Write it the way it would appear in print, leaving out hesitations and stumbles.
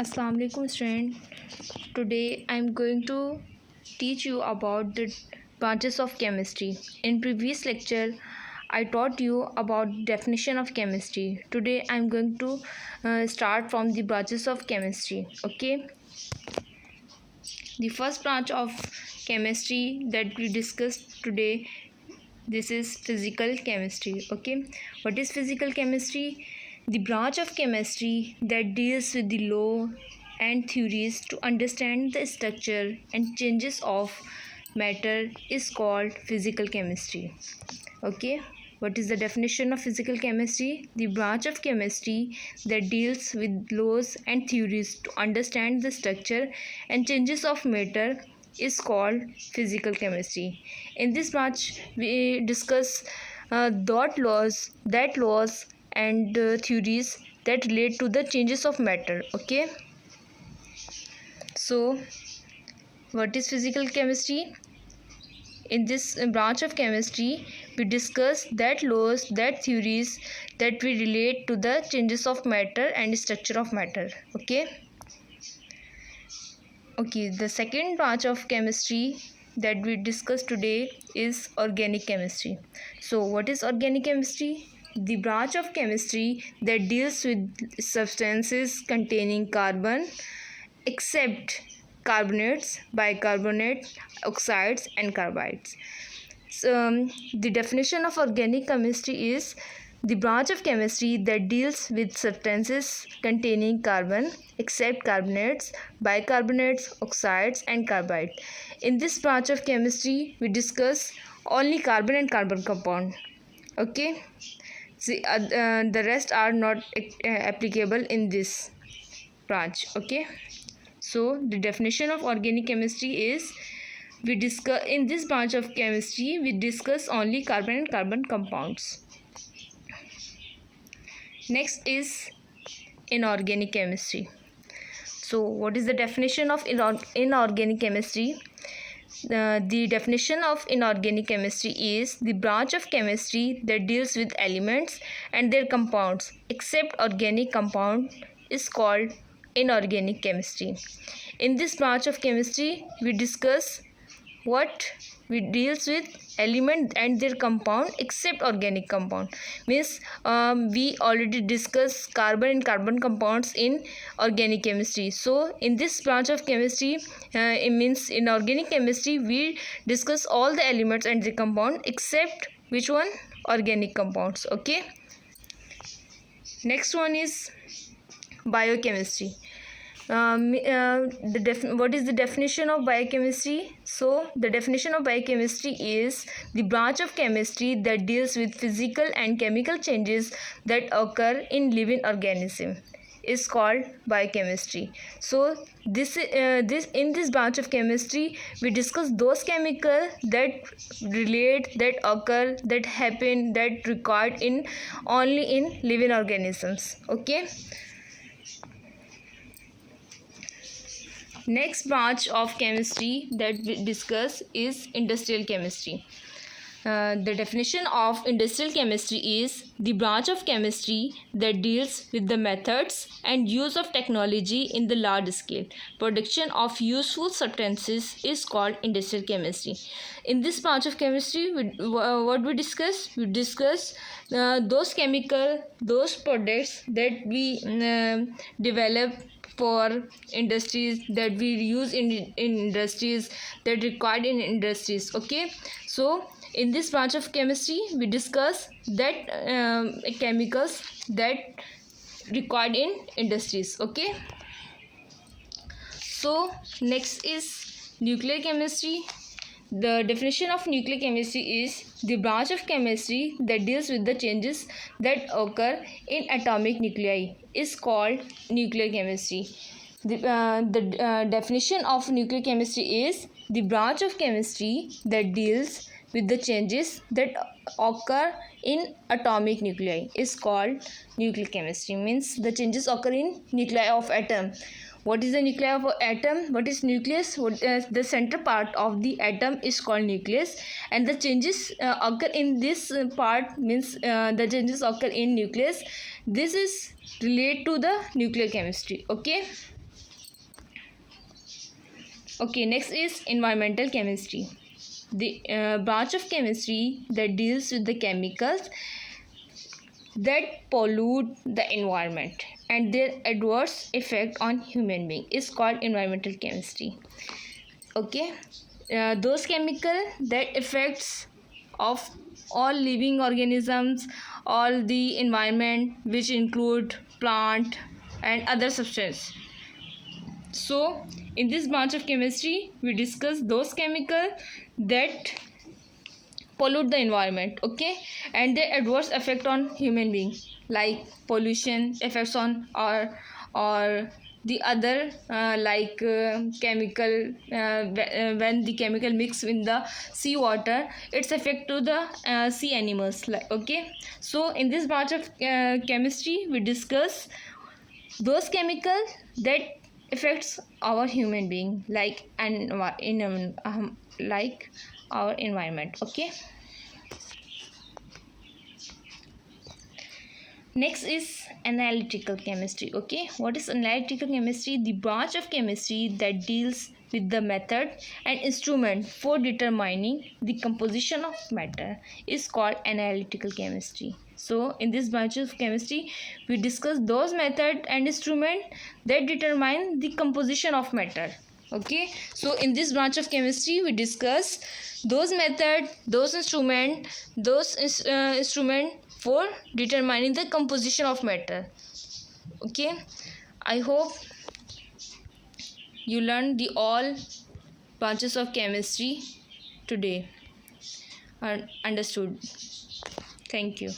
Assalamu alaikum student. Today I am going to teach you about the branches of chemistry. In previous lecture I taught you about definition of chemistry. Today I am going to start from the branches of chemistry. Okay. The first branch of chemistry that we discussed today, this is physical chemistry. Okay. What is physical chemistry? The branch of chemistry that deals with the law and theories to understand the structure and changes of matter is called physical chemistry. Okay, what is the definition of physical chemistry? The branch of chemistry that deals with laws and theories to understand the structure and changes of matter is called physical chemistry. In this branch we discuss that laws and theories that relate to the changes of matter. Okay, so what is physical chemistry? In this branch of chemistry we discuss that laws, that theories that we relate to the changes of matter and structure of matter. Okay, the second branch of chemistry that we discuss today is organic chemistry. So what is organic chemistry? The branch of chemistry that deals with substances containing carbon except carbonates, bicarbonate, oxides and carbides. So, the definition of organic chemistry is the branch of chemistry that deals with substances containing carbon except carbonates, bicarbonates, oxides and carbide. In this branch of chemistry we discuss only carbon and carbon compound. Okay, the rest are not applicable in this branch. Okay, so the definition of organic chemistry is we discuss in this branch of chemistry we discuss only carbon and carbon compounds. Next is inorganic chemistry. So what is the definition of inorganic chemistry? The definition of inorganic chemistry is the branch of chemistry that deals with elements and their compounds except organic compound is called inorganic chemistry. In this branch of chemistry we discuss what we deals with element and their compound except organic compound. Means we already discussed carbon and carbon compounds in organic chemistry. So in this branch of chemistry, it means in organic chemistry we discuss all the elements and the compound except which one? Organic compounds. Okay, next one is biochemistry. What is the definition of biochemistry? So the definition of biochemistry is the branch of chemistry that deals with physical and chemical changes that occur in living organism is called biochemistry. So in this branch of chemistry we discuss those chemicals that relate, that occur, that happen, that required in only in living organisms. Okay, next branch of chemistry that we discuss is industrial chemistry. The definition of industrial chemistry is the branch of chemistry that deals with the methods and use of technology in the large scale production of useful substances is called industrial chemistry. In this branch of chemistry what we discuss? We discuss those chemical, those products that we develop for industries, that we use in industries, that required in industries. Okay, so in this branch of chemistry we discuss that chemicals that required in industries. Okay, so next is nuclear chemistry. The definition of nuclear chemistry is the branch of chemistry that deals with the changes that occur in atomic nuclei is called nuclear chemistry. The definition of nuclear chemistry is the branch of chemistry that deals with the changes that occur in atomic nuclei is called nuclear chemistry. Means the changes occur in nuclei of atom. What is the nuclei of atom? What is nucleus? The center part of the atom is called nucleus, and the changes occur in this part means the changes occur in nucleus. This is related to the nuclear chemistry. Okay, Okay, next is environmental chemistry. The branch of chemistry that deals with the chemicals that pollute the environment and their adverse effect on human being is called environmental chemistry. Okay, those chemical that affects of all living organisms, all the environment, which include plant and other substance. So in this branch of chemistry we discuss those chemical that pollute the environment, okay, and their adverse effect on human being, like pollution effects on or the other chemical when the chemical mix in the sea water, its effect to the sea animals, like, okay. So in this branch of chemistry we discuss those chemicals that affects our human being, like like our environment, okay. Next is analytical chemistry. Okay, what is analytical chemistry? The branch of chemistry that deals with the method and instrument for determining the composition of matter is called analytical chemistry. So in this branch of chemistry we discuss those method and instrument that determine the composition of matter, okay. So in this branch of chemistry we discuss those method, those instrument, instrument for determining the composition of matter, okay. I hope you learned the all branches of chemistry today and understood. Thank you.